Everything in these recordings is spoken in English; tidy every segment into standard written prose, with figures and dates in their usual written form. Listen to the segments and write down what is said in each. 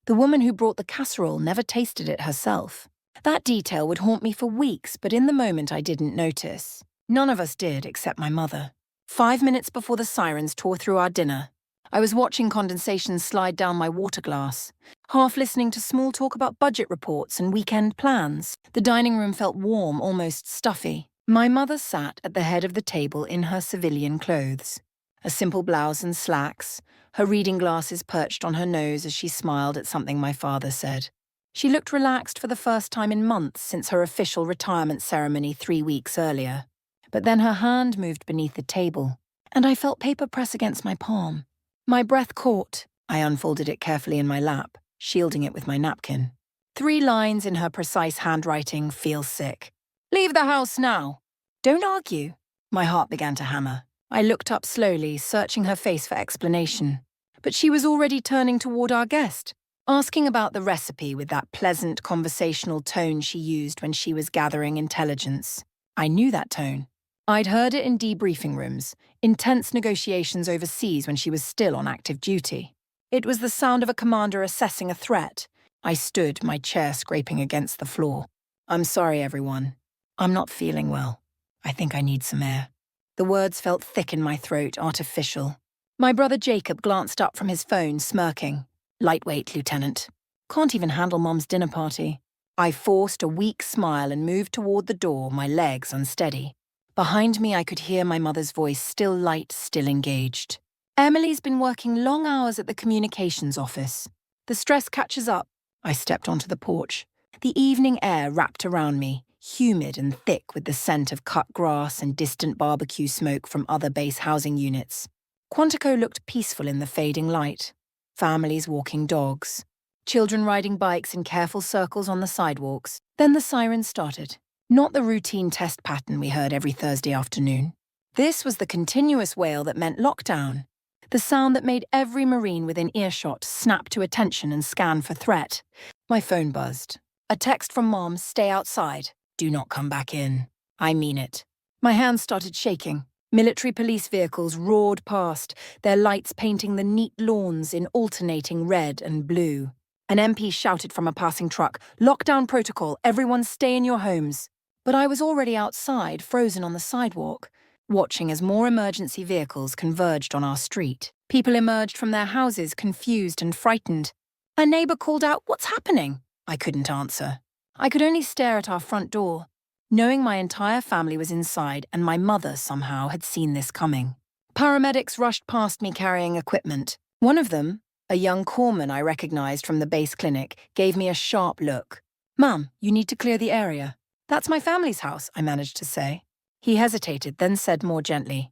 The woman who brought the casserole never tasted it herself. That detail would haunt me for weeks, but in the moment I didn't notice. None of us did, except my mother. 5 minutes before the sirens tore through our dinner, I was watching condensation slide down my water glass, half listening to small talk about budget reports and weekend plans. The dining room felt warm, almost stuffy. My mother sat at the head of the table in her civilian clothes, a simple blouse and slacks, her reading glasses perched on her nose as she smiled at something my father said. She looked relaxed for the first time in months since her official retirement ceremony 3 weeks earlier. But then her hand moved beneath the table, and I felt paper press against my palm. My breath caught. I unfolded it carefully in my lap, shielding it with my napkin. 3 lines in her precise handwriting: feel sick. Leave the house now. Don't argue. My heart began to hammer. I looked up slowly, searching her face for explanation. But she was already turning toward our guest, asking about the recipe with that pleasant conversational tone she used when she was gathering intelligence. I knew that tone. I'd heard it in debriefing rooms, intense negotiations overseas when she was still on active duty. It was the sound of a commander assessing a threat. I stood, my chair scraping against the floor. I'm sorry, everyone. I'm not feeling well. I think I need some air. The words felt thick in my throat, artificial. My brother Jacob glanced up from his phone, smirking. Lightweight, Lieutenant. Can't even handle Mom's dinner party. I forced a weak smile and moved toward the door, my legs unsteady. Behind me, I could hear my mother's voice, still light, still engaged. Emily's been working long hours at the communications office. The stress catches up. I stepped onto the porch. The evening air wrapped around me, humid and thick with the scent of cut grass and distant barbecue smoke from other base housing units. Quantico looked peaceful in the fading light. Families walking dogs. Children riding bikes in careful circles on the sidewalks. Then the sirens started. Not the routine test pattern we heard every Thursday afternoon. This was the continuous wail that meant lockdown. The sound that made every Marine within earshot snap to attention and scan for threat. My phone buzzed. A text from Mom: stay outside. Do not come back in. I mean it. My hands started shaking. Military police vehicles roared past, their lights painting the neat lawns in alternating red and blue. An MP shouted from a passing truck, "Lockdown protocol, everyone stay in your homes." But I was already outside, frozen on the sidewalk, watching as more emergency vehicles converged on our street. People emerged from their houses, confused and frightened. A neighbor called out, "What's happening?" I couldn't answer. I could only stare at our front door, knowing my entire family was inside and my mother somehow had seen this coming. Paramedics rushed past me carrying equipment. One of them, a young corpsman I recognized from the base clinic, gave me a sharp look. "Ma'am, you need to clear the area." "That's my family's house," I managed to say. He hesitated, then said more gently,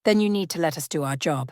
"Then you need to let us do our job."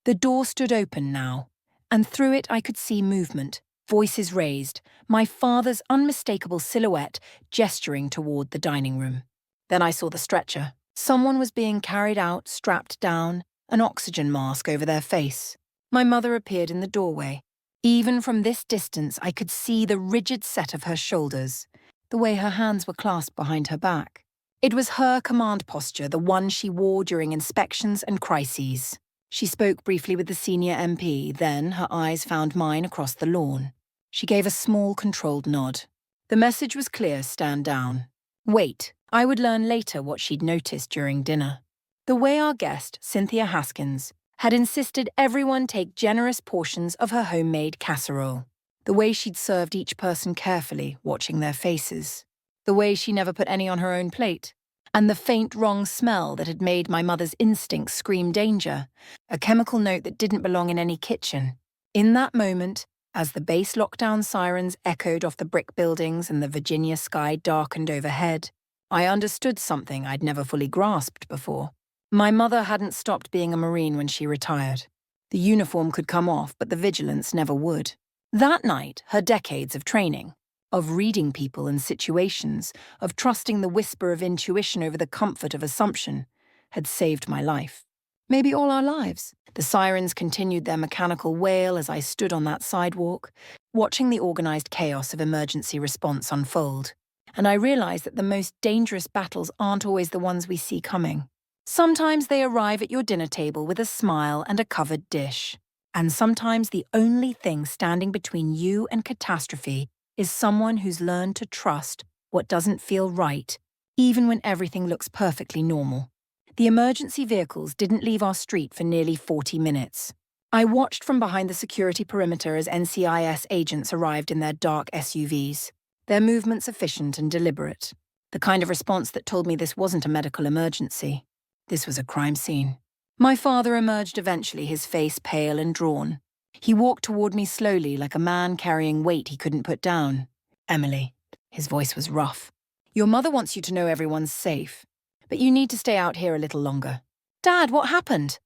The door stood open now, and through it I could see movement, voices raised, my father's unmistakable silhouette gesturing toward the dining room. Then I saw the stretcher. Someone was being carried out, strapped down, an oxygen mask over their face. My mother appeared in the doorway. Even from this distance, I could see the rigid set of her shoulders, the way her hands were clasped behind her back. It was her command posture, the one she wore during inspections and crises. She spoke briefly with the senior MP, then her eyes found mine across the lawn. She gave a small, controlled nod. The message was clear: stand down. Wait, I would learn later what she'd noticed during dinner. The way our guest, Cynthia Haskins, had insisted everyone take generous portions of her homemade casserole. The way she'd served each person carefully, watching their faces. The way she never put any on her own plate. And the faint wrong smell that had made my mother's instincts scream danger, a chemical note that didn't belong in any kitchen. In that moment, as the base lockdown sirens echoed off the brick buildings and the Virginia sky darkened overhead, I understood something I'd never fully grasped before. My mother hadn't stopped being a Marine when she retired. The uniform could come off, but the vigilance never would. That night, her decades of training, of reading people and situations, of trusting the whisper of intuition over the comfort of assumption, had saved my life. Maybe all our lives. The sirens continued their mechanical wail as I stood on that sidewalk, watching the organized chaos of emergency response unfold. And I realized that the most dangerous battles aren't always the ones we see coming. Sometimes they arrive at your dinner table with a smile and a covered dish. And sometimes the only thing standing between you and catastrophe is someone who's learned to trust what doesn't feel right, even when everything looks perfectly normal. The emergency vehicles didn't leave our street for nearly 40 minutes. I watched from behind the security perimeter as NCIS agents arrived in their dark SUVs, their movements efficient and deliberate, the kind of response that told me this wasn't a medical emergency. This was a crime scene. My father emerged eventually, his face pale and drawn. He walked toward me slowly, like a man carrying weight he couldn't put down. "Emily," his voice was rough, "your mother wants you to know everyone's safe, but you need to stay out here a little longer." "Dad, what happened?"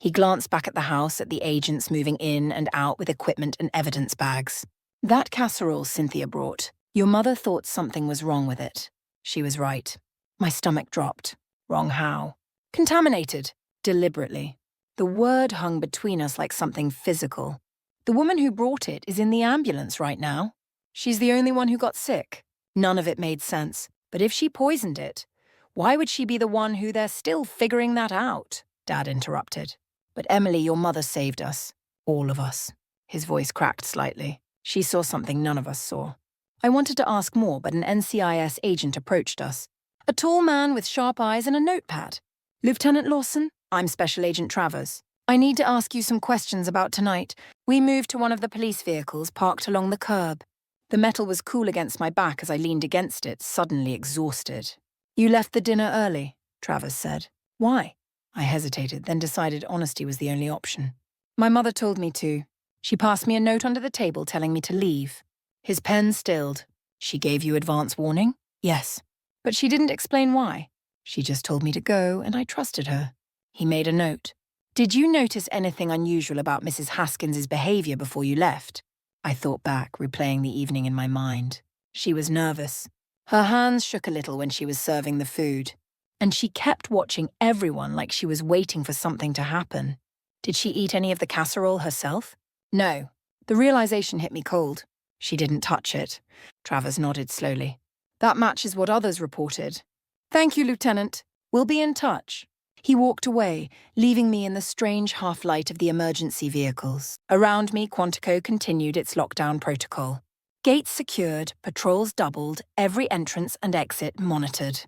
He glanced back at the house, at the agents moving in and out with equipment and evidence bags. "That casserole Cynthia brought, your mother thought something was wrong with it." She was right. My stomach dropped. Wrong how? "Contaminated." Deliberately. The word hung between us like something physical. "The woman who brought it is in the ambulance right now. She's the only one who got sick." None of it made sense, but if she poisoned it, why would she be the one who they're still figuring that out? Dad interrupted. "But Emily, your mother saved us. All of us." His voice cracked slightly. "She saw something none of us saw." I wanted to ask more, but an NCIS agent approached us. A tall man with sharp eyes and a notepad. "Lieutenant Lawson, I'm Special Agent Travers. I need to ask you some questions about tonight." We moved to one of the police vehicles parked along the curb. The metal was cool against my back as I leaned against it, suddenly exhausted. "You left the dinner early," Travers said. "Why?" I hesitated, then decided honesty was the only option. "My mother told me to. She passed me a note under the table telling me to leave." His pen stilled. "She gave you advance warning?" "Yes. But she didn't explain why. She just told me to go, and I trusted her." He made a note. "Did you notice anything unusual about Mrs. Haskins's behavior before you left?" I thought back, replaying the evening in my mind. She was nervous. Her hands shook a little when she was serving the food. And she kept watching everyone like she was waiting for something to happen. "Did she eat any of the casserole herself?" "No." The realization hit me cold. "She didn't touch it." Travers nodded slowly. "That matches what others reported." "Thank you, Lieutenant. We'll be in touch." He walked away, leaving me in the strange half-light of the emergency vehicles. Around me, Quantico continued its lockdown protocol. Gates secured, patrols doubled, every entrance and exit monitored.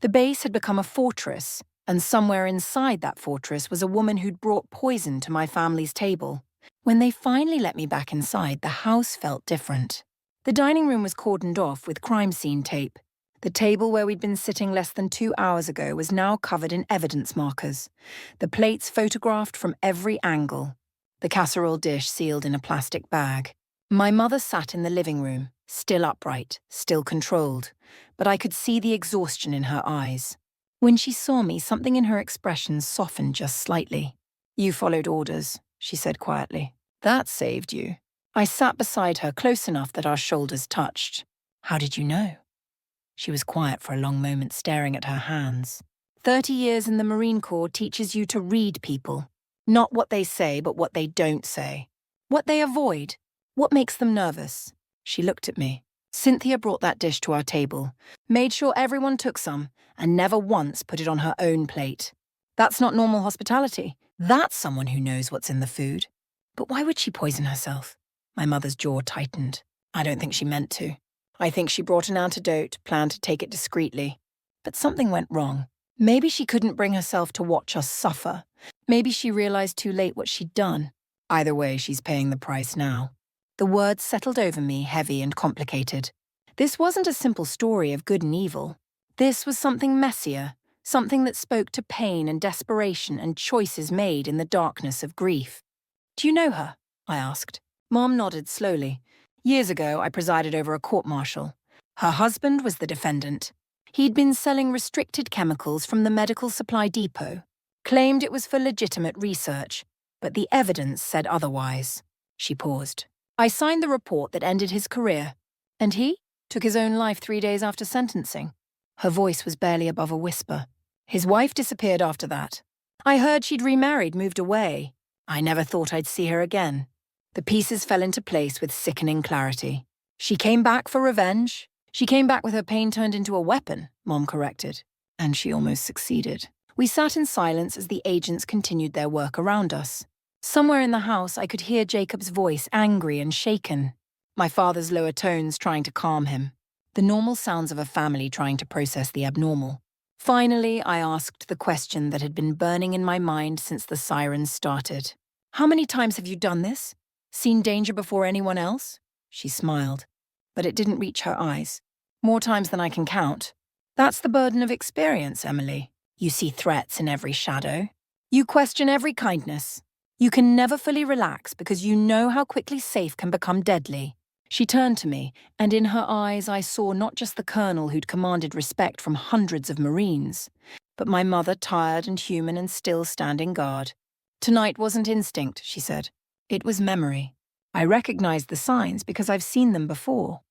The base had become a fortress, and somewhere inside that fortress was a woman who'd brought poison to my family's table. When they finally let me back inside, the house felt different. The dining room was cordoned off with crime scene tape. The table where we'd been sitting less than 2 hours ago was now covered in evidence markers, the plates photographed from every angle, the casserole dish sealed in a plastic bag. My mother sat in the living room, still upright, still controlled, but I could see the exhaustion in her eyes. When she saw me, something in her expression softened just slightly. "You followed orders," she said quietly. "That saved you." I sat beside her, close enough that our shoulders touched. "How did you know?" She was quiet for a long moment, staring at her hands. 30 years in the Marine Corps teaches you to read people. Not what they say, but what they don't say. What they avoid. What makes them nervous. She looked at me. "Cynthia brought that dish to our table, made sure everyone took some, and never once put it on her own plate. That's not normal hospitality. That's someone who knows what's in the food." "But why would she poison herself?" My mother's jaw tightened. "I don't think she meant to. I think she brought an antidote, planned to take it discreetly. But something went wrong. Maybe she couldn't bring herself to watch us suffer. Maybe she realized too late what she'd done. Either way, she's paying the price now." The words settled over me, heavy and complicated. This wasn't a simple story of good and evil. This was something messier, something that spoke to pain and desperation and choices made in the darkness of grief. "Do you know her?" I asked. Mom nodded slowly. "Years ago, I presided over a court-martial. Her husband was the defendant. He'd been selling restricted chemicals from the medical supply depot, claimed it was for legitimate research, but the evidence said otherwise." She paused. "I signed the report that ended his career. And he took his own life 3 days after sentencing." Her voice was barely above a whisper. "His wife disappeared after that. I heard she'd remarried, moved away. I never thought I'd see her again." The pieces fell into place with sickening clarity. "She came back for revenge. She came back with her pain turned into a weapon," Mom corrected. "And she almost succeeded." We sat in silence as the agents continued their work around us. Somewhere in the house, I could hear Jacob's voice, angry and shaken. My father's lower tones trying to calm him. The normal sounds of a family trying to process the abnormal. Finally, I asked the question that had been burning in my mind since the sirens started. "How many times have you done this? Seen danger before anyone else?" She smiled, but it didn't reach her eyes. "More times than I can count." "That's the burden of experience, Emily. You see threats in every shadow. You question every kindness. You can never fully relax because you know how quickly safe can become deadly." She turned to me, and in her eyes I saw not just the colonel who'd commanded respect from hundreds of Marines, but my mother, tired and human and still standing guard. "Tonight wasn't instinct," she said. "It was memory. I recognized the signs because I've seen them before.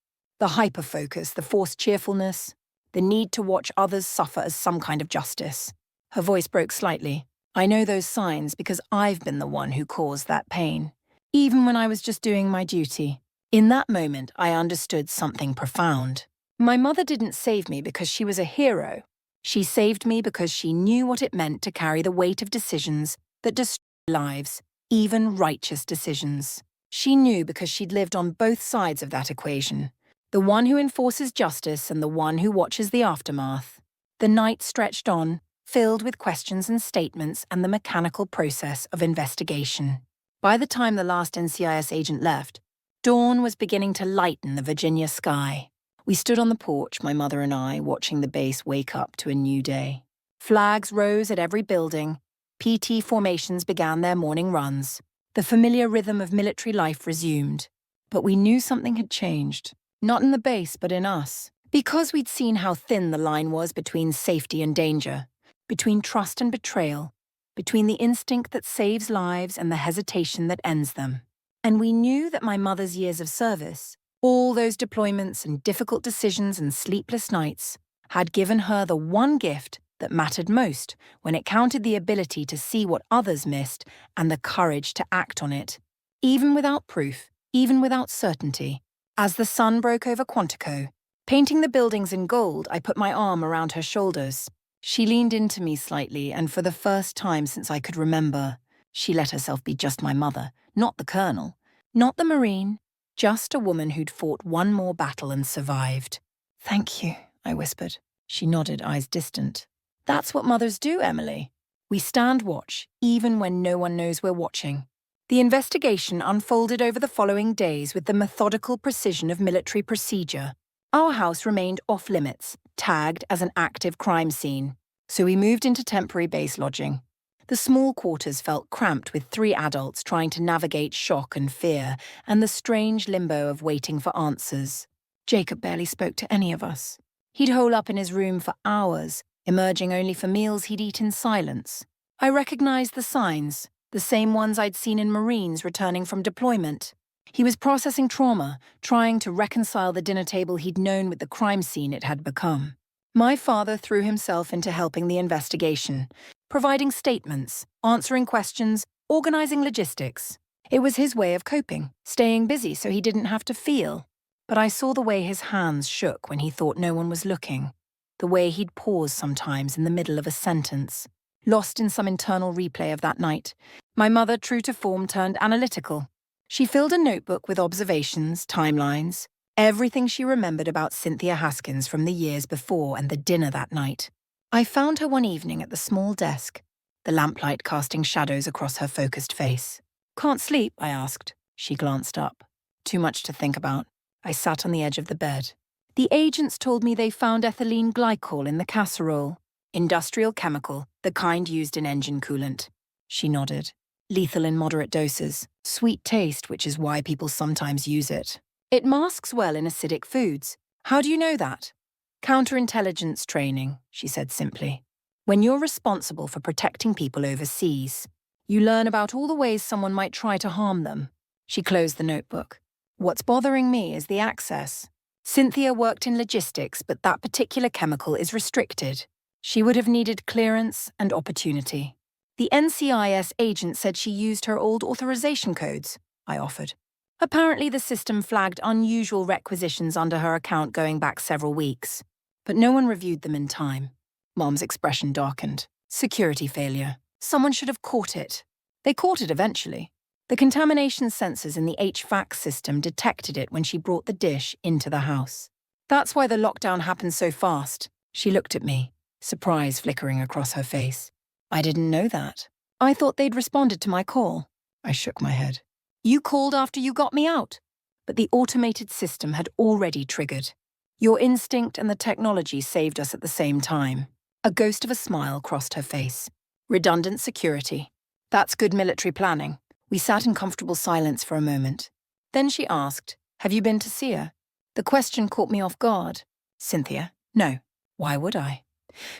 The hyperfocus, the forced cheerfulness, the need to watch others suffer as some kind of justice." Her voice broke slightly. "I know those signs because I've been the one who caused that pain, even when I was just doing my duty." In that moment, I understood something profound. My mother didn't save me because she was a hero. She saved me because she knew what it meant to carry the weight of decisions that destroy lives, even righteous decisions. She knew because she'd lived on both sides of that equation, the one who enforces justice and the one who watches the aftermath. The night stretched on, filled with questions and statements and the mechanical process of investigation. By the time the last NCIS agent left, dawn was beginning to lighten the Virginia sky. We stood on the porch, my mother and I, watching the base wake up to a new day. Flags rose at every building. PT formations began their morning runs. The familiar rhythm of military life resumed. But we knew something had changed. Not in the base, but in us. Because we'd seen how thin the line was between safety and danger, between trust and betrayal, between the instinct that saves lives and the hesitation that ends them. And we knew that my mother's years of service, all those deployments and difficult decisions and sleepless nights, had given her the one gift that mattered most when it counted the ability to see what others missed and the courage to act on it, even without proof, even without certainty. As the sun broke over Quantico, painting the buildings in gold, I put my arm around her shoulders. She leaned into me slightly, and for the first time since I could remember, she let herself be just my mother, not the colonel, not the Marine, just a woman who'd fought one more battle and survived. "Thank you," I whispered. She nodded, eyes distant. "That's what mothers do, Emily. We stand watch, even when no one knows we're watching." The investigation unfolded over the following days with the methodical precision of military procedure. Our house remained off-limits, tagged as an active crime scene, so we moved into temporary base lodging. The small quarters felt cramped with 3 adults trying to navigate shock and fear and the strange limbo of waiting for answers. Jacob barely spoke to any of us. He'd hole up in his room for hours, emerging only for meals he'd eat in silence. I recognized the signs, the same ones I'd seen in Marines returning from deployment. He was processing trauma, trying to reconcile the dinner table he'd known with the crime scene it had become. My father threw himself into helping the investigation, providing statements, answering questions, organizing logistics. It was his way of coping, staying busy so he didn't have to feel. But I saw the way his hands shook when he thought no one was looking, the way he'd pause sometimes in the middle of a sentence, lost in some internal replay of that night. My mother, true to form, turned analytical. She filled a notebook with observations, timelines, everything she remembered about Cynthia Haskins from the years before and the dinner that night. I found her one evening at the small desk, the lamplight casting shadows across her focused face. "Can't sleep?" I asked. She glanced up. "Too much to think about." I sat on the edge of the bed. "The agents told me they found ethylene glycol in the casserole. Industrial chemical, the kind used in engine coolant." She nodded. "Lethal in moderate doses. Sweet taste, which is why people sometimes use it. It masks well in acidic foods. How do you know that?" "Counterintelligence training," she said simply. "When you're responsible for protecting people overseas, you learn about all the ways someone might try to harm them." She closed the notebook. "What's bothering me is the access. Cynthia worked in logistics, but that particular chemical is restricted. She would have needed clearance and opportunity." "The NCIS agent said she used her old authorization codes," I offered. "Apparently the system flagged unusual requisitions under her account going back several weeks. But no one reviewed them in time." Mom's expression darkened. "Security failure. Someone should have caught it." They caught it eventually. The contamination sensors in the HVAC system detected it when she brought the dish into the house. That's why the lockdown happened so fast. She looked at me, surprise flickering across her face. I didn't know that. I thought they'd responded to my call. I shook my head. You called after you got me out. But the automated system had already triggered. Your instinct and the technology saved us at the same time. A ghost of a smile crossed her face. Redundant security. That's good military planning. We sat in comfortable silence for a moment. Then she asked, have you been to see her? The question caught me off guard. Cynthia, no. Why would I?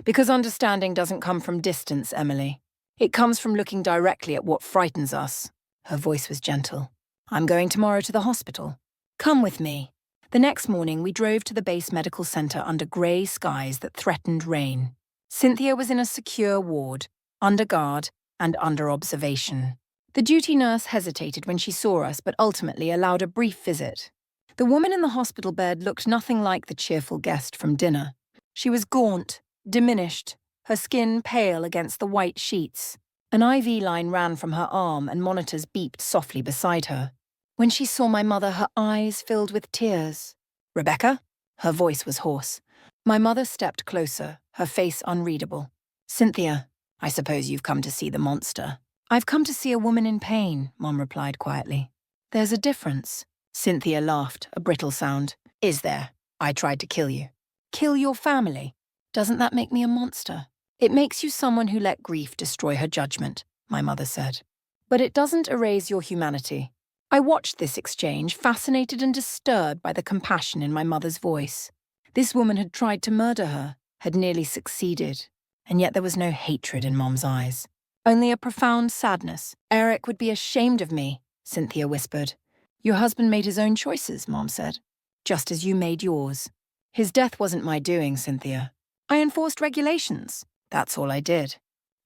Because understanding doesn't come from distance, Emily. It comes from looking directly at what frightens us. Her voice was gentle. I'm going tomorrow to the hospital. Come with me. The next morning, we drove to the base medical center under grey skies that threatened rain. Cynthia was in a secure ward, under guard and under observation. The duty nurse hesitated when she saw us, but ultimately allowed a brief visit. The woman in the hospital bed looked nothing like the cheerful guest from dinner. She was gaunt, diminished, her skin pale against the white sheets. An IV line ran from her arm and monitors beeped softly beside her. When she saw my mother, her eyes filled with tears. Rebecca? Her voice was hoarse. My mother stepped closer, her face unreadable. Cynthia, I suppose you've come to see the monster. I've come to see a woman in pain, Mom replied quietly. There's a difference. Cynthia laughed, a brittle sound. Is there? I tried to kill you. Kill your family? Doesn't that make me a monster? It makes you someone who let grief destroy her judgment, my mother said. But it doesn't erase your humanity. I watched this exchange, fascinated and disturbed by the compassion in my mother's voice. This woman had tried to murder her, had nearly succeeded, and yet there was no hatred in Mom's eyes. Only a profound sadness. Eric would be ashamed of me, Cynthia whispered. Your husband made his own choices, Mom said, just as you made yours. His death wasn't my doing, Cynthia. I enforced regulations. That's all I did.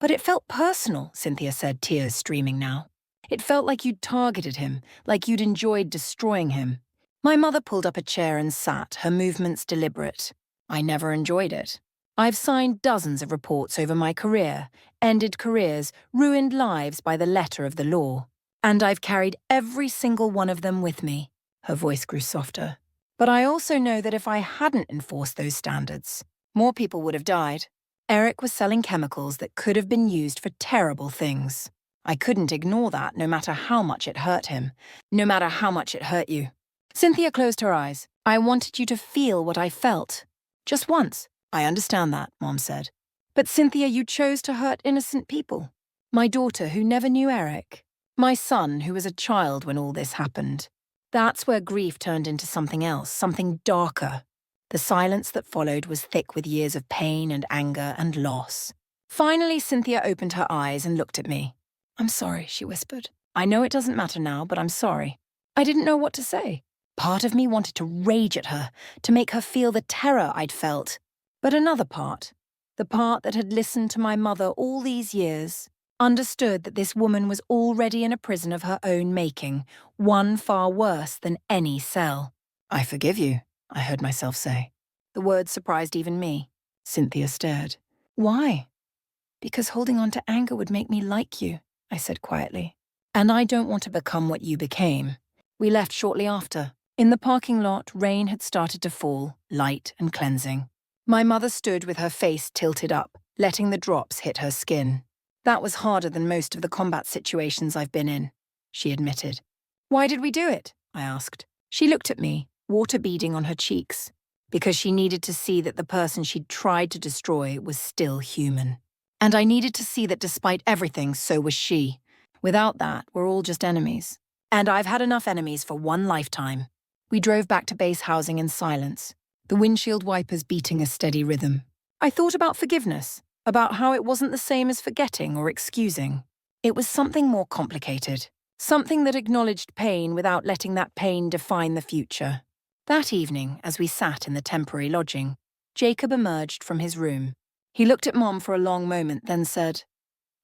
But it felt personal, Cynthia said, tears streaming now. It felt like you'd targeted him, like you'd enjoyed destroying him. My mother pulled up a chair and sat, her movements deliberate. I never enjoyed it. I've signed dozens of reports over my career, ended careers, ruined lives by the letter of the law. And I've carried every single one of them with me. Her voice grew softer. But I also know that if I hadn't enforced those standards, more people would have died. Eric was selling chemicals that could have been used for terrible things. I couldn't ignore that, no matter how much it hurt him, no matter how much it hurt you. Cynthia closed her eyes. I wanted you to feel what I felt. Just once. I understand that, Mom said. But Cynthia, you chose to hurt innocent people. My daughter who never knew Eric. My son who was a child when all this happened. That's where grief turned into something else, something darker. The silence that followed was thick with years of pain and anger and loss. Finally, Cynthia opened her eyes and looked at me. I'm sorry, she whispered. I know it doesn't matter now, but I'm sorry. I didn't know what to say. Part of me wanted to rage at her, to make her feel the terror I'd felt. But another part, the part that had listened to my mother all these years, understood that this woman was already in a prison of her own making, one far worse than any cell. I forgive you, I heard myself say. The words surprised even me. Cynthia stared. Why? Because holding on to anger would make me like you, I said quietly. And I don't want to become what you became. We left shortly after. In the parking lot, rain had started to fall, light and cleansing. My mother stood with her face tilted up, letting the drops hit her skin. That was harder than most of the combat situations I've been in, she admitted. Why did we do it? I asked. She looked at me, water beading on her cheeks, because she needed to see that the person she'd tried to destroy was still human. And I needed to see that despite everything, so was she. Without that, we're all just enemies. And I've had enough enemies for one lifetime. We drove back to base housing in silence, the windshield wipers beating a steady rhythm. I thought about forgiveness, about how it wasn't the same as forgetting or excusing. It was something more complicated, something that acknowledged pain without letting that pain define the future. That evening, as we sat in the temporary lodging, Jacob emerged from his room. He looked at Mom for a long moment, then said,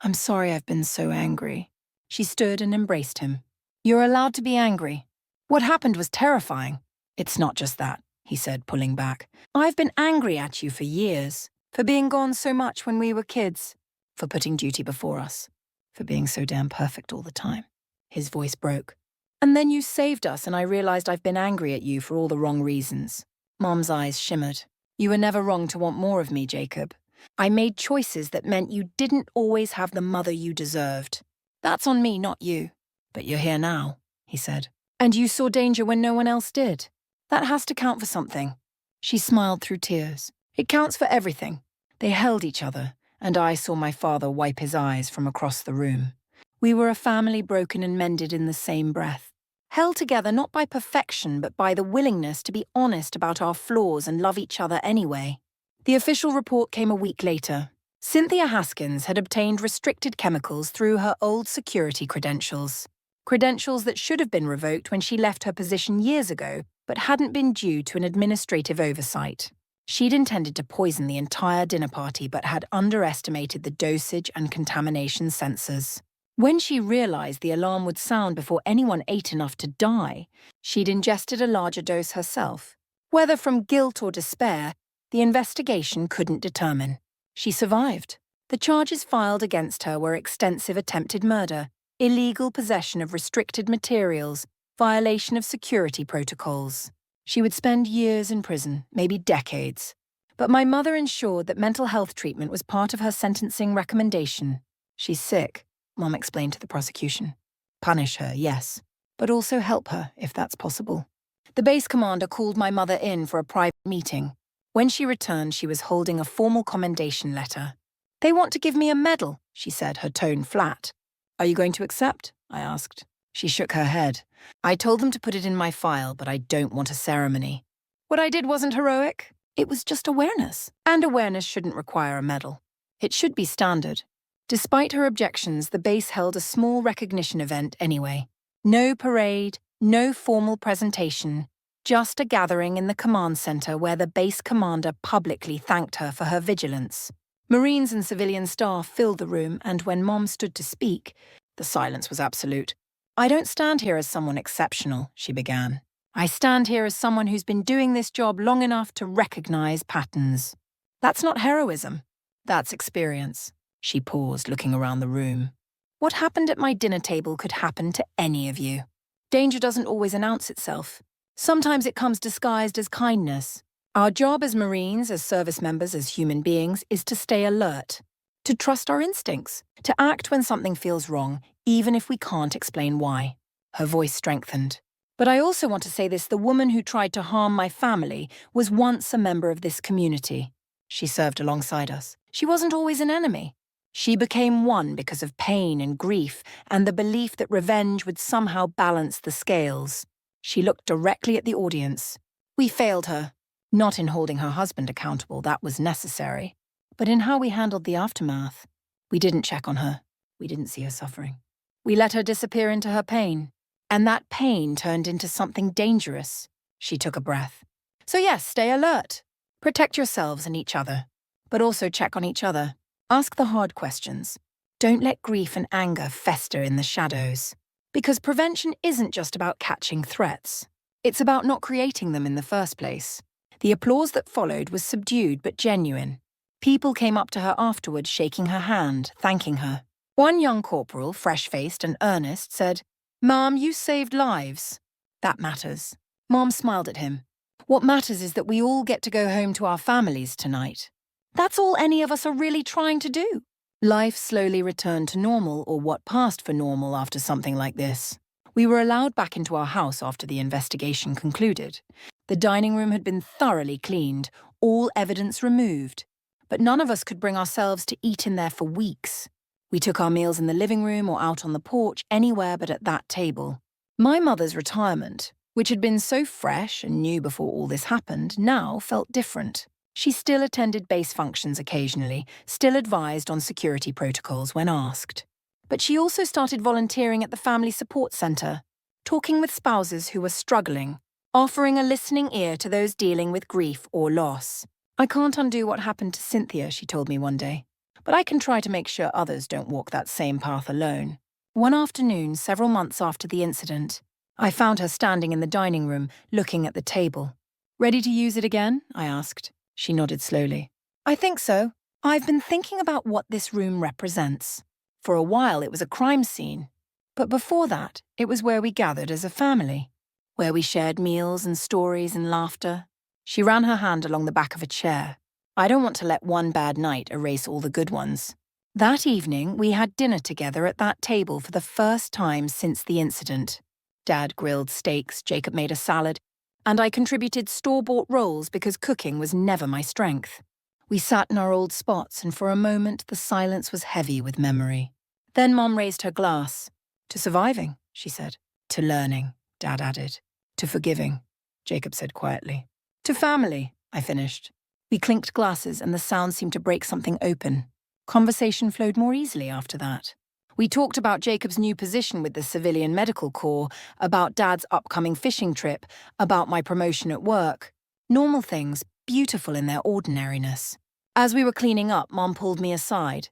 I'm sorry I've been so angry. She stood and embraced him. You're allowed to be angry. What happened was terrifying. It's not just that, he said, pulling back. I've been angry at you for years, for being gone so much when we were kids, for putting duty before us. for being so damn perfect all the time. His voice broke. And then you saved us, and I realized I've been angry at you for all the wrong reasons. Mom's eyes shimmered. You were never wrong to want more of me, Jacob. I made choices that meant you didn't always have the mother you deserved. That's on me, not you. But you're here now, he said. And you saw danger when no one else did. That has to count for something. She smiled through tears. It counts for everything. They held each other, and I saw my father wipe his eyes from across the room. We were a family broken and mended in the same breath. Held together not by perfection, but by the willingness to be honest about our flaws and love each other anyway. The official report came a week later. Cynthia Haskins had obtained restricted chemicals through her old security credentials. Credentials that should have been revoked when she left her position years ago, but hadn't been due to an administrative oversight. She'd intended to poison the entire dinner party, but had underestimated the dosage and contamination sensors. When she realized the alarm would sound before anyone ate enough to die, she'd ingested a larger dose herself. Whether from guilt or despair, the investigation couldn't determine. She survived. The charges filed against her were extensive attempted murder, illegal possession of restricted materials, violation of security protocols. She would spend years in prison, maybe decades. But my mother ensured that mental health treatment was part of her sentencing recommendation. She's sick, Mom explained to the prosecution. Punish her, yes, but also help her, if that's possible. The base commander called my mother in for a private meeting. When she returned, she was holding a formal commendation letter. They want to give me a medal, she said, her tone flat. Are you going to accept? I asked. She shook her head. I told them to put it in my file, but I don't want a ceremony. What I did wasn't heroic. It was just awareness. And awareness shouldn't require a medal. It should be standard. Despite her objections, the base held a small recognition event anyway. No parade, no formal presentation, just a gathering in the command center where the base commander publicly thanked her for her vigilance. Marines and civilian staff filled the room, and when Mom stood to speak, the silence was absolute. I don't stand here as someone exceptional, she began. I stand here as someone who's been doing this job long enough to recognize patterns. That's not heroism. That's experience. She paused, looking around the room. What happened at my dinner table could happen to any of you. Danger doesn't always announce itself. Sometimes it comes disguised as kindness. Our job as Marines, as service members, as human beings, is to stay alert, to trust our instincts, to act when something feels wrong, even if we can't explain why. Her voice strengthened. But I also want to say this, the woman who tried to harm my family was once a member of this community. She served alongside us. She wasn't always an enemy. She became one because of pain and grief and the belief that revenge would somehow balance the scales. She looked directly at the audience. We failed her. Not in holding her husband accountable, that was necessary, but in how we handled the aftermath. We didn't check on her. We didn't see her suffering. We let her disappear into her pain, and that pain turned into something dangerous. She took a breath. So yes, stay alert. Protect yourselves and each other, but also check on each other. Ask the hard questions. Don't let grief and anger fester in the shadows. Because prevention isn't just about catching threats. It's about not creating them in the first place. The applause that followed was subdued but genuine. People came up to her afterwards, shaking her hand, thanking her. One young corporal, fresh-faced and earnest, said, "Mom, you saved lives. That matters." Mom smiled at him. What matters is that we all get to go home to our families tonight. That's all any of us are really trying to do. Life slowly returned to normal, or what passed for normal after something like this. We were allowed back into our house after the investigation concluded. The dining room had been thoroughly cleaned, all evidence removed. But none of us could bring ourselves to eat in there for weeks. We took our meals in the living room or out on the porch, anywhere but at that table. My mother's retirement, which had been so fresh and new before all this happened, now felt different. She still attended base functions occasionally, still advised on security protocols when asked. But she also started volunteering at the Family Support Center, talking with spouses who were struggling, offering a listening ear to those dealing with grief or loss. I can't undo what happened to Cynthia, she told me one day, but I can try to make sure others don't walk that same path alone. One afternoon, several months after the incident, I found her standing in the dining room, looking at the table. Ready to use it again? I asked. She nodded slowly. I think so. I've been thinking about what this room represents. For a while, it was a crime scene. But before that, it was where we gathered as a family, where we shared meals and stories and laughter. She ran her hand along the back of a chair. I don't want to let one bad night erase all the good ones. That evening, we had dinner together at that table for the first time since the incident. Dad grilled steaks, Jacob made a salad, and I contributed store-bought rolls because cooking was never my strength. We sat in our old spots, and for a moment the silence was heavy with memory. Then Mom raised her glass. "To surviving," she said. "To learning," Dad added. "To forgiving," Jacob said quietly. "To family," I finished. We clinked glasses and the sound seemed to break something open. Conversation flowed more easily after that. We talked about Jacob's new position with the Civilian Medical Corps, about Dad's upcoming fishing trip, about my promotion at work. Normal things, beautiful in their ordinariness. As we were cleaning up, Mom pulled me aside.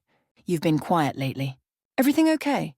"You've been quiet lately. Everything okay?"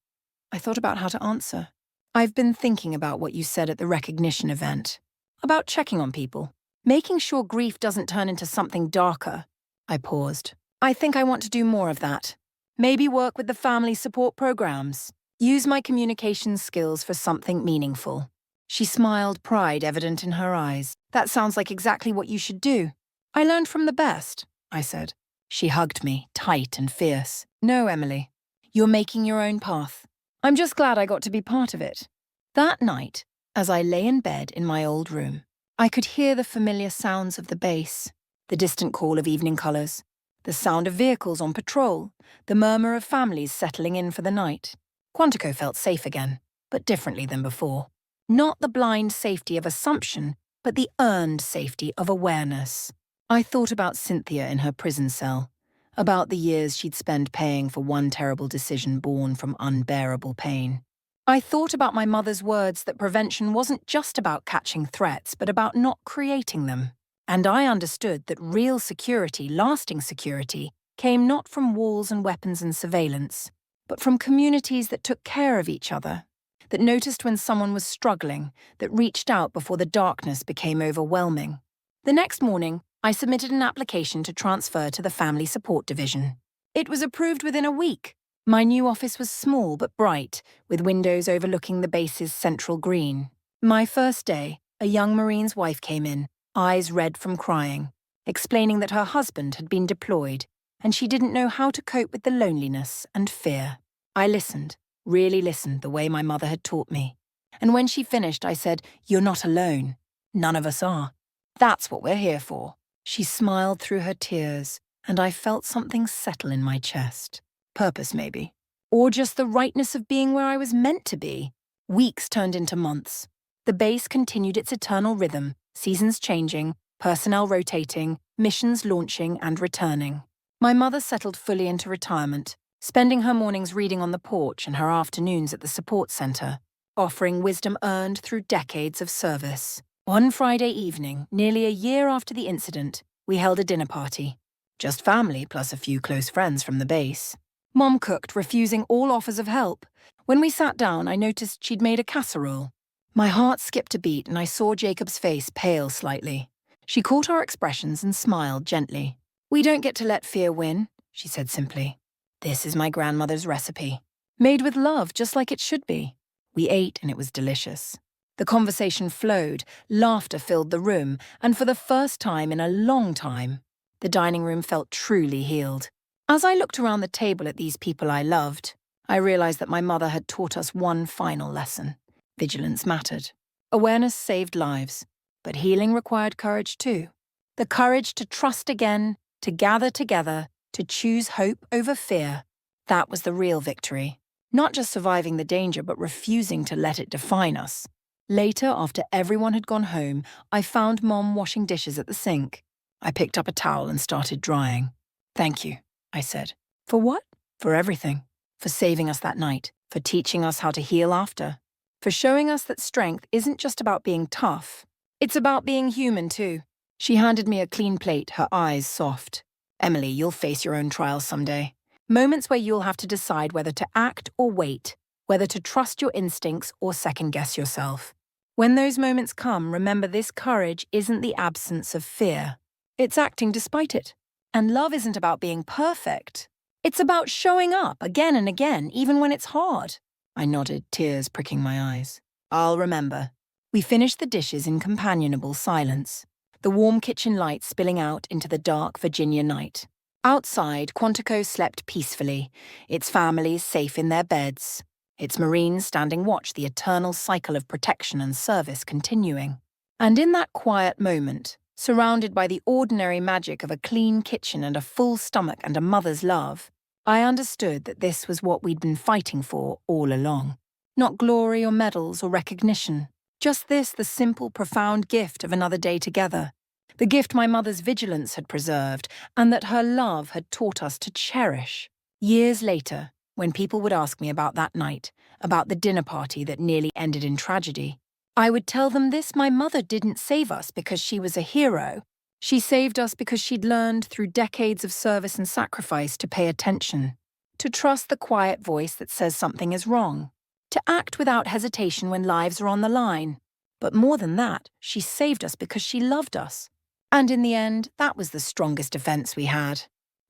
I thought about how to answer. "I've been thinking about what you said at the recognition event. About checking on people. Making sure grief doesn't turn into something darker." I paused. "I think I want to do more of that. Maybe work with the family support programs. Use my communication skills for something meaningful." She smiled, pride evident in her eyes. "That sounds like exactly what you should do." "I learned from the best," I said. She hugged me, tight and fierce. "No, Emily. You're making your own path. I'm just glad I got to be part of it." That night, as I lay in bed in my old room, I could hear the familiar sounds of the base, the distant call of evening colours, the sound of vehicles on patrol, the murmur of families settling in for the night. Quantico felt safe again, but differently than before. Not the blind safety of assumption, but the earned safety of awareness. I thought about Cynthia in her prison cell, about the years she'd spent paying for one terrible decision born from unbearable pain. I thought about my mother's words that prevention wasn't just about catching threats, but about not creating them. And I understood that real security, lasting security, came not from walls and weapons and surveillance, but from communities that took care of each other, that noticed when someone was struggling, that reached out before the darkness became overwhelming. The next morning, I submitted an application to transfer to the Family Support Division. It was approved within a week. My new office was small but bright, with windows overlooking the base's central green. My first day, a young Marine's wife came in, eyes red from crying, explaining that her husband had been deployed and she didn't know how to cope with the loneliness and fear. I listened, really listened the way my mother had taught me. And when she finished, I said, "You're not alone. None of us are. That's what we're here for." She smiled through her tears, and I felt something settle in my chest. Purpose, maybe. Or just the rightness of being where I was meant to be. Weeks turned into months. The base continued its eternal rhythm, seasons changing, personnel rotating, missions launching and returning. My mother settled fully into retirement, spending her mornings reading on the porch and her afternoons at the support center, offering wisdom earned through decades of service. One Friday evening, nearly a year after the incident, we held a dinner party. Just family plus a few close friends from the base. Mom cooked, refusing all offers of help. When we sat down, I noticed she'd made a casserole. My heart skipped a beat and I saw Jacob's face pale slightly. She caught our expressions and smiled gently. "We don't get to let fear win," she said simply. "This is my grandmother's recipe. Made with love, just like it should be." We ate and it was delicious. The conversation flowed, laughter filled the room, and for the first time in a long time, the dining room felt truly healed. As I looked around the table at these people I loved, I realized that my mother had taught us one final lesson. Vigilance mattered. Awareness saved lives, but healing required courage too. The courage to trust again, to gather together, to choose hope over fear. That was the real victory. Not just surviving the danger, but refusing to let it define us. Later, after everyone had gone home, I found Mom washing dishes at the sink. I picked up a towel and started drying. "Thank you," I said. "For what?" "For everything. For saving us that night. For teaching us how to heal after. For showing us that strength isn't just about being tough. It's about being human too." She handed me a clean plate, her eyes soft. "Emily, you'll face your own trials someday. Moments where you'll have to decide whether to act or wait, whether to trust your instincts or second-guess yourself. When those moments come, remember this courage isn't the absence of fear. It's acting despite it. And love isn't about being perfect. It's about showing up again and again, even when it's hard. I nodded, tears pricking my eyes. I'll remember. We finished the dishes in companionable silence, the warm kitchen light spilling out into the dark Virginia night. Outside, Quantico slept peacefully, its families safe in their beds, its Marines standing watch, the eternal cycle of protection and service continuing. And in that quiet moment, surrounded by the ordinary magic of a clean kitchen and a full stomach and a mother's love, I understood that this was what we'd been fighting for all along. Not glory or medals or recognition, just this, the simple, profound gift of another day together. The gift my mother's vigilance had preserved and that her love had taught us to cherish. Years later, when people would ask me about that night, about the dinner party that nearly ended in tragedy, I would tell them this: my mother didn't save us because she was a hero. She saved us because she'd learned through decades of service and sacrifice to pay attention, to trust the quiet voice that says something is wrong, to act without hesitation when lives are on the line. But more than that, she saved us because she loved us. And in the end, that was the strongest defense we had.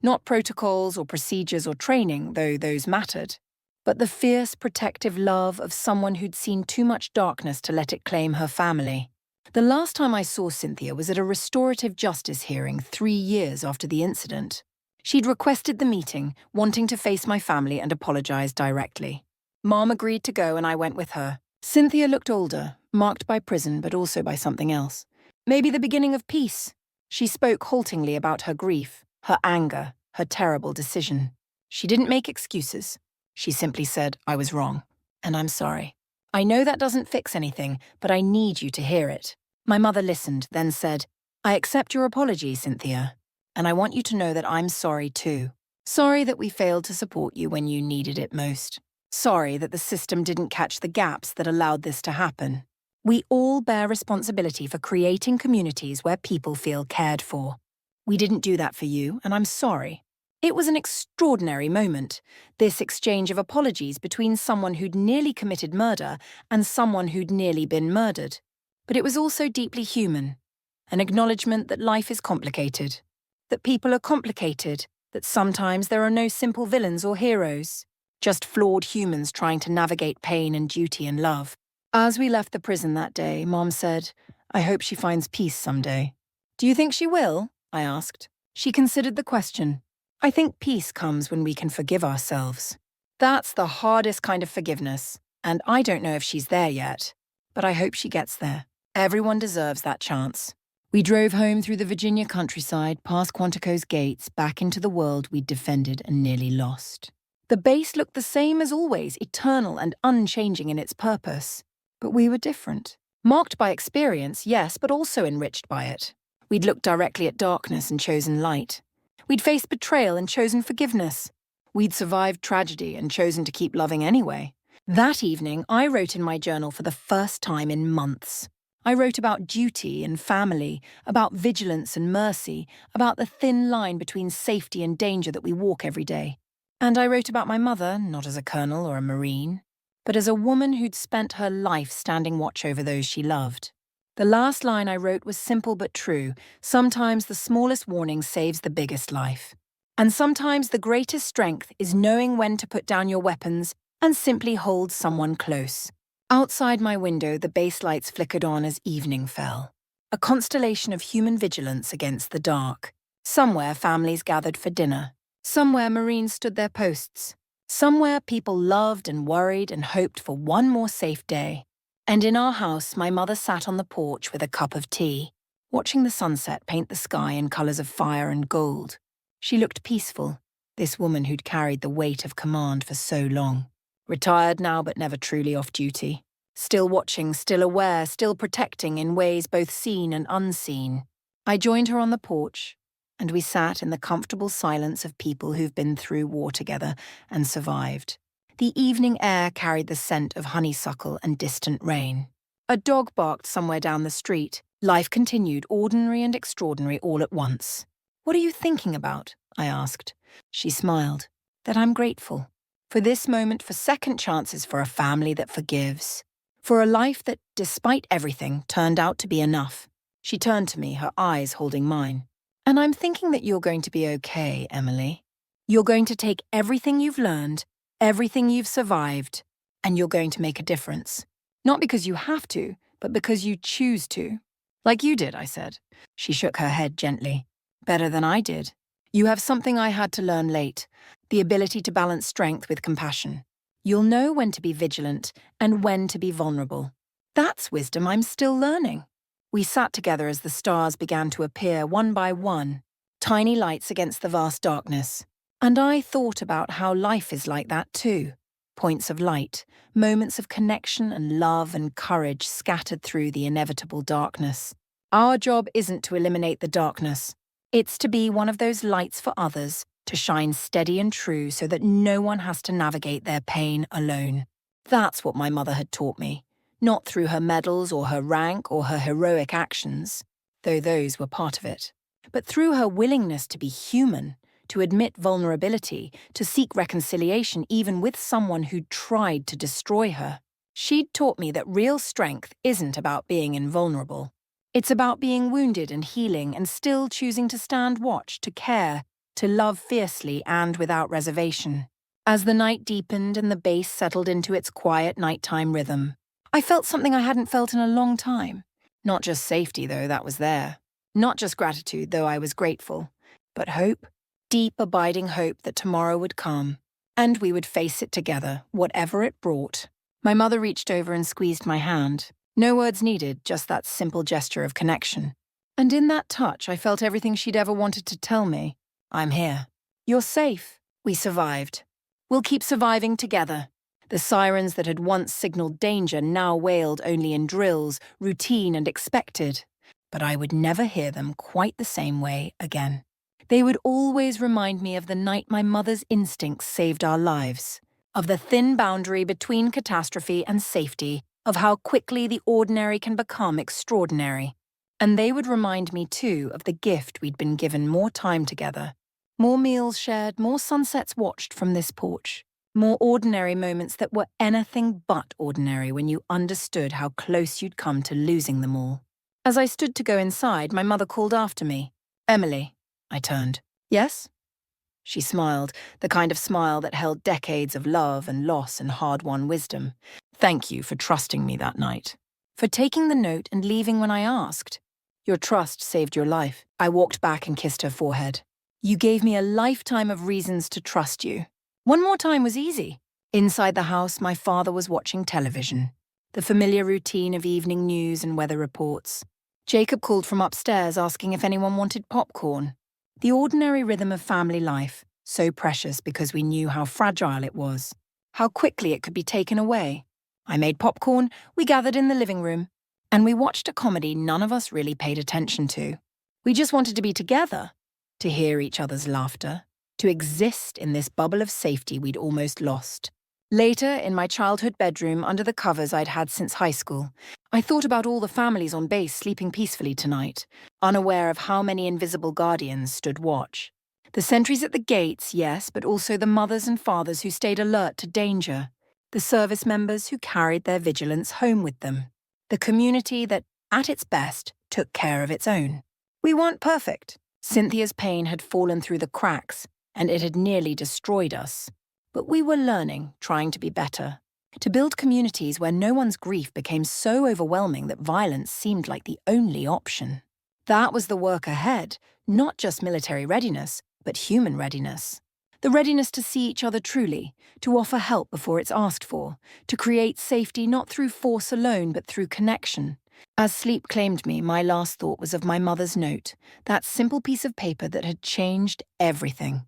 Not protocols or procedures or training, though those mattered, but the fierce, protective love of someone who'd seen too much darkness to let it claim her family. The last time I saw Cynthia was at a restorative justice hearing 3 years after the incident. She'd requested the meeting, wanting to face my family and apologize directly. Mom agreed to go and I went with her. Cynthia looked older, marked by prison but also by something else. Maybe the beginning of peace. She spoke haltingly about her grief, her anger, her terrible decision. She didn't make excuses. She simply said, "I was wrong, and I'm sorry. I know that doesn't fix anything, but I need you to hear it." My mother listened, then said, "I accept your apology, Cynthia, and I want you to know that I'm sorry too. Sorry that we failed to support you when you needed it most. Sorry that the system didn't catch the gaps that allowed this to happen. We all bear responsibility for creating communities where people feel cared for. We didn't do that for you, and I'm sorry." It was an extraordinary moment, this exchange of apologies between someone who'd nearly committed murder and someone who'd nearly been murdered. But it was also deeply human, an acknowledgement that life is complicated, that people are complicated, that sometimes there are no simple villains or heroes, just flawed humans trying to navigate pain and duty and love. As we left the prison that day, Mom said, "I hope she finds peace someday." "Do you think she will?" I asked. She considered the question. "I think peace comes when we can forgive ourselves. That's the hardest kind of forgiveness, and I don't know if she's there yet, but I hope she gets there. Everyone deserves that chance." We drove home through the Virginia countryside, past Quantico's gates, back into the world we'd defended and nearly lost. The base looked the same as always, eternal and unchanging in its purpose. But we were different. Marked by experience, yes, but also enriched by it. We'd looked directly at darkness and chosen light. We'd faced betrayal and chosen forgiveness. We'd survived tragedy and chosen to keep loving anyway. That evening, I wrote in my journal for the first time in months. I wrote about duty and family, about vigilance and mercy, about the thin line between safety and danger that we walk every day. And I wrote about my mother, not as a colonel or a Marine, but as a woman who'd spent her life standing watch over those she loved. The last line I wrote was simple but true. Sometimes the smallest warning saves the biggest life. And sometimes the greatest strength is knowing when to put down your weapons and simply hold someone close. Outside my window, the base lights flickered on as evening fell. A constellation of human vigilance against the dark. Somewhere families gathered for dinner. Somewhere Marines stood their posts. Somewhere people loved and worried and hoped for one more safe day. And in our house, my mother sat on the porch with a cup of tea, watching the sunset paint the sky in colours of fire and gold. She looked peaceful, this woman who'd carried the weight of command for so long. Retired now but never truly off duty. Still watching, still aware, still protecting in ways both seen and unseen. I joined her on the porch, and we sat in the comfortable silence of people who've been through war together and survived. The evening air carried the scent of honeysuckle and distant rain. A dog barked somewhere down the street. Life continued, ordinary and extraordinary all at once. "What are you thinking about?" I asked. She smiled. "That I'm grateful. For this moment, for second chances, for a family that forgives. For a life that, despite everything, turned out to be enough." She turned to me, her eyes holding mine. "And I'm thinking that you're going to be okay, Emily. You're going to take everything you've learned, everything you've survived, and you're going to make a difference. Not because you have to, but because you choose to. Like you did, I said. She shook her head gently. Better than I did. You have something I had to learn late, the ability to balance strength with compassion. You'll know when to be vigilant and when to be vulnerable. That's wisdom I'm still learning. We sat together as the stars began to appear one by one, tiny lights against the vast darkness. And I thought about how life is like that too. Points of light, moments of connection and love and courage scattered through the inevitable darkness. Our job isn't to eliminate the darkness. It's to be one of those lights for others, to shine steady and true so that no one has to navigate their pain alone. That's what my mother had taught me, not through her medals or her rank or her heroic actions, though those were part of it, but through her willingness to be human, to admit vulnerability, to seek reconciliation even with someone who'd tried to destroy her. She'd taught me that real strength isn't about being invulnerable. It's about being wounded and healing and still choosing to stand watch, to care, to love fiercely and without reservation. As the night deepened and the bass settled into its quiet nighttime rhythm, I felt something I hadn't felt in a long time. Not just safety, though, that was there. Not just gratitude, though I was grateful. But hope. Deep, abiding hope that tomorrow would come, and we would face it together, whatever it brought. My mother reached over and squeezed my hand. No words needed, just that simple gesture of connection. And in that touch, I felt everything she'd ever wanted to tell me. I'm here. You're safe. We survived. We'll keep surviving together. The sirens that had once signaled danger now wailed only in drills, routine and expected. But I would never hear them quite the same way again. They would always remind me of the night my mother's instincts saved our lives, of the thin boundary between catastrophe and safety, of how quickly the ordinary can become extraordinary. And they would remind me, too, of the gift we'd been given: more time together, more meals shared, more sunsets watched from this porch, more ordinary moments that were anything but ordinary when you understood how close you'd come to losing them all. As I stood to go inside, my mother called after me. "Emily." I turned. "Yes?" She smiled, the kind of smile that held decades of love and loss and hard-won wisdom. "Thank you for trusting me that night. For taking the note and leaving when I asked. Your trust saved your life." I walked back and kissed her forehead. "You gave me a lifetime of reasons to trust you." One more time was easy. Inside the house, my father was watching television. The familiar routine of evening news and weather reports. Jacob called from upstairs asking if anyone wanted popcorn. The ordinary rhythm of family life, so precious because we knew how fragile it was, how quickly it could be taken away. I made popcorn, we gathered in the living room, and we watched a comedy none of us really paid attention to. We just wanted to be together, to hear each other's laughter, to exist in this bubble of safety we'd almost lost. Later, in my childhood bedroom under the covers I'd had since high school, I thought about all the families on base sleeping peacefully tonight, unaware of how many invisible guardians stood watch. The sentries at the gates, yes, but also the mothers and fathers who stayed alert to danger. The service members who carried their vigilance home with them. The community that, at its best, took care of its own. We weren't perfect. Cynthia's pain had fallen through the cracks, and it had nearly destroyed us. But we were learning, trying to be better. To build communities where no one's grief became so overwhelming that violence seemed like the only option. That was the work ahead, not just military readiness, but human readiness. The readiness to see each other truly, to offer help before it's asked for, to create safety not through force alone but through connection. As sleep claimed me, my last thought was of my mother's note, that simple piece of paper that had changed everything.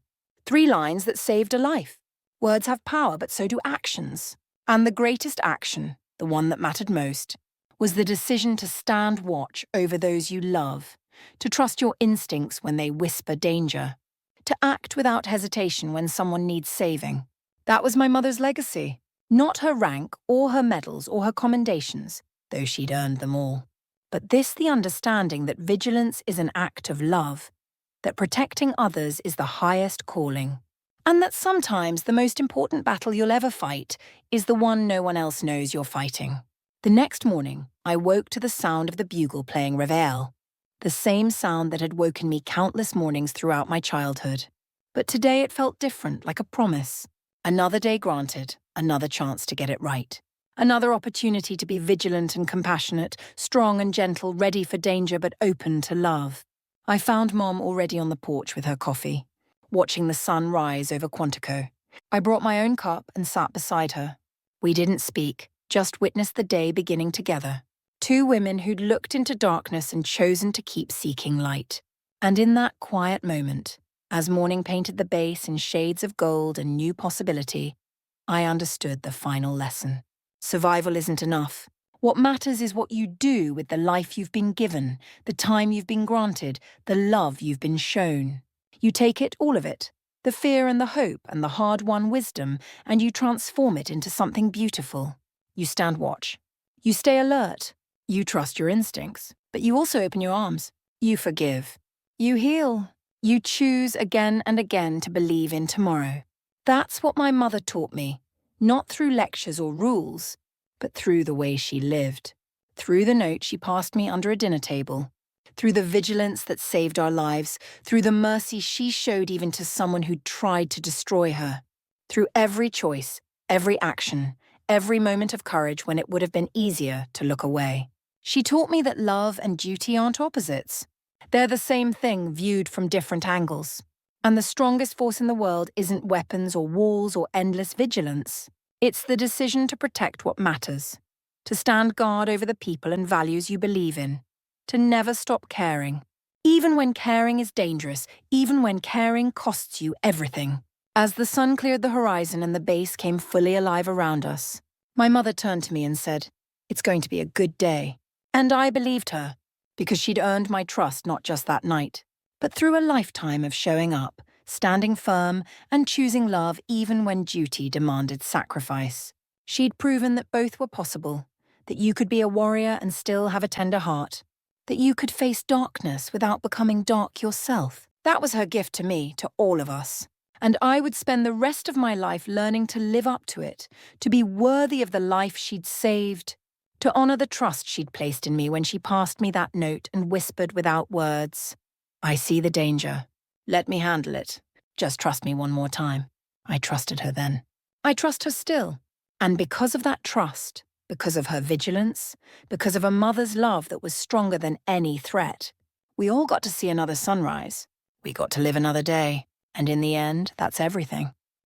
3 lines that saved a life. Words have power, but so do actions. And the greatest action, the one that mattered most, was the decision to stand watch over those you love, to trust your instincts when they whisper danger, to act without hesitation when someone needs saving. That was my mother's legacy, not her rank or her medals or her commendations, though she'd earned them all. But the understanding that vigilance is an act of love, that protecting others is the highest calling, and that sometimes the most important battle you'll ever fight is the one no one else knows you're fighting. The next morning, I woke to the sound of the bugle playing Reveille, the same sound that had woken me countless mornings throughout my childhood. But today it felt different, like a promise. Another day granted, another chance to get it right. Another opportunity to be vigilant and compassionate, strong and gentle, ready for danger but open to love. I found Mom already on the porch with her coffee, watching the sun rise over Quantico. I brought my own cup and sat beside her. We didn't speak, just witnessed the day beginning together. Two women who'd looked into darkness and chosen to keep seeking light. And in that quiet moment, as morning painted the base in shades of gold and new possibility, I understood the final lesson. Survival isn't enough. What matters is what you do with the life you've been given, the time you've been granted, the love you've been shown. You take it, all of it, the fear and the hope and the hard-won wisdom, and you transform it into something beautiful. You stand watch. You stay alert. You trust your instincts, but you also open your arms. You forgive. You heal. You choose again and again to believe in tomorrow. That's what my mother taught me, not through lectures or rules, but through the way she lived. Through the note she passed me under a dinner table. Through the vigilance that saved our lives. Through the mercy she showed even to someone who'd tried to destroy her. Through every choice, every action, every moment of courage when it would have been easier to look away. She taught me that love and duty aren't opposites. They're the same thing viewed from different angles. And the strongest force in the world isn't weapons or walls or endless vigilance. It's the decision to protect what matters, to stand guard over the people and values you believe in, to never stop caring, even when caring is dangerous, even when caring costs you everything. As the sun cleared the horizon and the base came fully alive around us, my mother turned to me and said, "It's going to be a good day." And I believed her, because she'd earned my trust not just that night, but through a lifetime of showing up, standing firm, and choosing love even when duty demanded sacrifice. She'd proven that both were possible, that you could be a warrior and still have a tender heart, that you could face darkness without becoming dark yourself. That was her gift to me, to all of us. And I would spend the rest of my life learning to live up to it, to be worthy of the life she'd saved, to honor the trust she'd placed in me when she passed me that note and whispered without words, "I see the danger. Let me handle it. Just trust me one more time." I trusted her then. I trust her still. And because of that trust, because of her vigilance, because of a mother's love that was stronger than any threat, we all got to see another sunrise. We got to live another day. And in the end, that's everything.